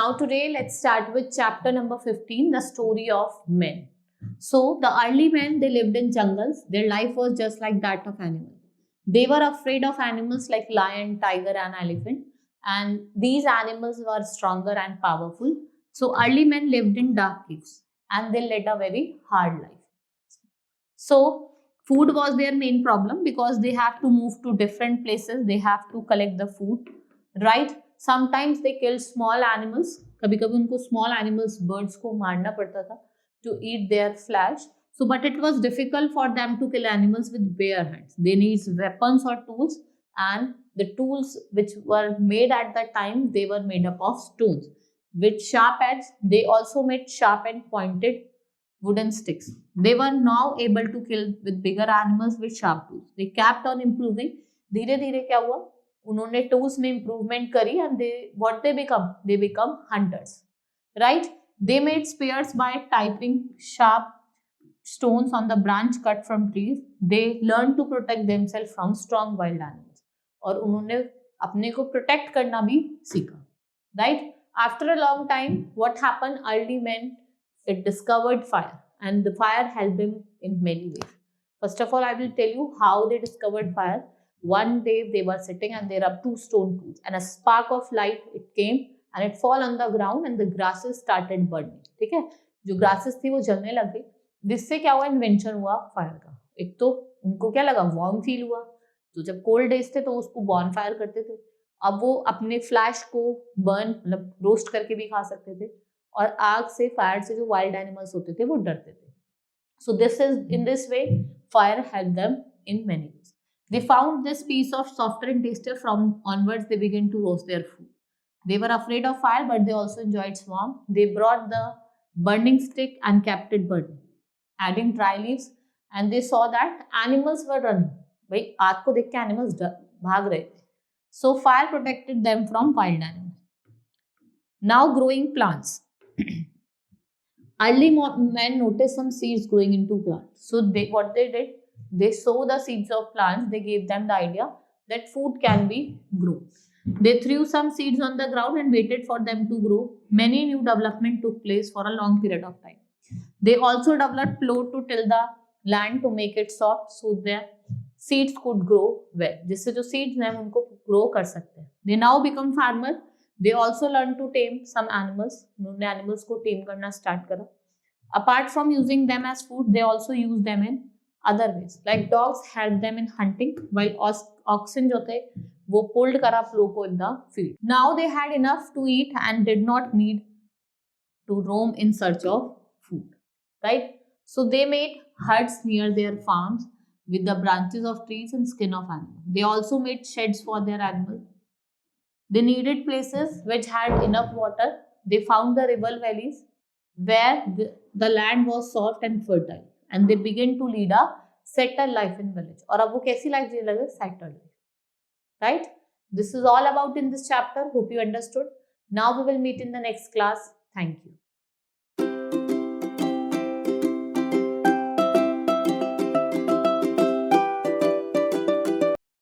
Now today let's start with chapter number 15, the story of men. So the early men, they lived in jungles. Their life was just like that of animals. They were afraid of animals like lion, tiger and elephant, and these animals were stronger and powerful. So early men lived in dark caves and they led a very hard life. So food was their main problem because they have to move to different places. They have to collect the food, right? Sometimes they killed small animals. कभी कभी उनको small animals, birds को मारना पड़ता था to eat their flesh. So, but it was difficult for them to kill animals with bare hands. They need weapons or tools, and the tools which were made at that time, they were made up of stones with sharp edges. They also made sharp and pointed wooden sticks. They were now able to kill with bigger animals with sharp tools. They kept on improving. धीरे धीरे क्या हुआ, उन्होंने tools में improvement करी, and they become hunters, right? They made spears by typing sharp stones on the branch cut from trees. They learned to protect themselves from strong wild animals. और उन्होंने अपने को protect करना भी सीखा, right? After a long time, what happened? Early men, it discovered fire, and the fire helped them in many ways. First of all, I will tell you how they discovered fire. One day they were sitting and there are two stone tools, and a spark of light it came and it fall on the ground and the grasses started burning. ठीक है, जो grasses थी वो जलने लग गई, जिससे क्या हुआ, इन्वेंशन हुआ फायर का. एक तो उनको क्या लगा, वार्म फील हुआ, तो जब कोल्ड डेज थे तो उसको बॉन फायर करते थे. अब वो अपने फ्लैश को बर्न मतलब रोस्ट करके भी खा सकते थे, और आग से, फायर से जो वाइल्ड एनिमल्स होते थे वो डरते थे. So this is in this way fire help them in many ways. They found this piece of softer and tastier. From onwards, they began to roast their food. They were afraid of fire, but they also enjoyed warmth. They brought the burning stick and kept it burning, adding dry leaves, and they saw that animals were running. भाई आग को देख के animals भाग रहे थे. So fire protected them from wild animals. Now growing plants. Early men noticed some seeds growing into plants. So what they did, they sow the seeds of plants. They gave them the idea that food can be grown. They threw some seeds on the ground and waited for them to grow. Many new development took place for a long period of time. They also developed plow to till the land to make it soft so that seeds could grow well. जिससे जो seeds हैं उनको grow कर सकते हैं. They now become farmer. They also learn to tame some animals. उन्होंने animals को tame करना start करा. Apart from using them as food, they also use them in other ways. Like dogs help them in hunting, while oxen जो थे वो pulled करा plow को in the field. Now they had enough to eat and did not need to roam in search of food, right? So they made huts near their farms with the branches of trees and skin of animals. They also made sheds for their animals. They needed places which had enough water. They found the river valleys where the land was soft and fertile, and they began to lead a settled life in village. और अब वो कैसी life जीने लगे? Settled life, right? This is all about in this chapter. Hope you understood. Now we will meet in the next class. Thank you.